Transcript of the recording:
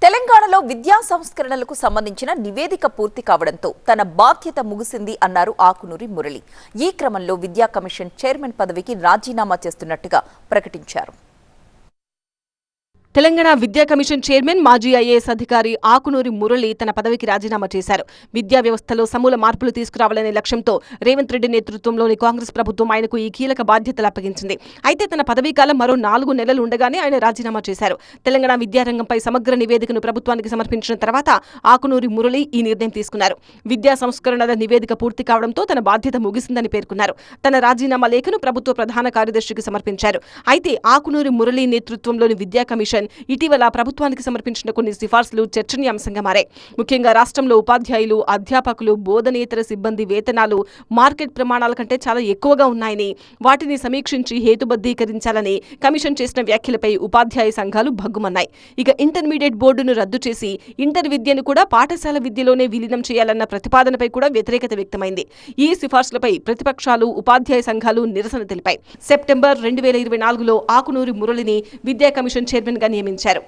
తెలంగాణలో విద్యా సంస్కరణలకు సంబంధించిన నివేదిక పూర్తి కావడంతో తన బాధ్యత ముగిసింది అన్నారు ఆకునూరి మురళి. ఈ క్రమంలో విద్యా కమిషన్ చైర్మన్ పదవికి రాజీనామా చేస్తున్నట్టుగా ప్రకటించారు. తెలంగాణ విద్యా కమిషన్ చైర్మన్ మాజీ ఐఏఎస్ అధికారి ఆకునూరి మురళి తన పదవికి రాజీనామా చేశారు. విద్యా వ్యవస్థలో సమూల మార్పులు తీసుకురావాలనే లక్ష్యంతో రేవంత్ రెడ్డి నేతృత్వంలోని కాంగ్రెస్ ప్రభుత్వం ఆయనకు ఈ కీలక బాధ్యతలు అప్పగించింది. అయితే తన పదవీకాలం మరో 4 నెలలు ఉండగానే ఆయన రాజీనామా చేశారు. తెలంగాణ విద్యారంగంపై సమగ్ర నివేదికను ప్రభుత్వానికి సమర్పించిన తర్వాత ఆకునూరి మురళి ఈ నిర్ణయం తీసుకున్నారు. విద్యా సంస్కరణల నివేదిక పూర్తి కావడంతో తన బాధ్యత ముగిసిందని పేర్కొన్నారు. తన రాజీనామా లేఖను ప్రభుత్వ ప్రధాన కార్యదర్శికి సమర్పించారు. అయితే ఆకునూరి మురళి నేతృత్వంలోని విద్యా కమిషన్ ఇటీవల ప్రభుత్వానికి సమర్పించిన కొన్ని సిఫార్సులు చర్చనీయాంశంగా మారాయి. ముఖ్యంగా రాష్ట్రంలో ఉపాధ్యాయులు, అధ్యాపకులు, బోధనేతర సిబ్బంది వేతనాలు మార్కెట్ ప్రమాణాల కంటే చాలా ఎక్కువగా ఉన్నాయని, వాటిని సమీక్షించి హేతుబద్ధీకరించాలని కమిషన్ చేసిన వ్యాఖ్యలపై ఉపాధ్యాయ సంఘాలు భగ్గుమన్నాయి. ఇక ఇంటర్మీడియట్ బోర్డును రద్దు చేసి ఇంటర్ విద్యను కూడా పాఠశాల విద్యలోనే విలీనం చేయాలన్న ప్రతిపాదనపై కూడా వ్యతిరేకత వ్యక్తమైంది. ఈ సిఫార్సులపై ప్రతిపక్షాలు, ఉపాధ్యాయ సంఘాలు నిరసన తెలిపాయి. సెప్టెంబర్ 2024లో ఆకునూరి మురళిని విద్యా కమిషన్ చైర్మన్ గా నియమించారు.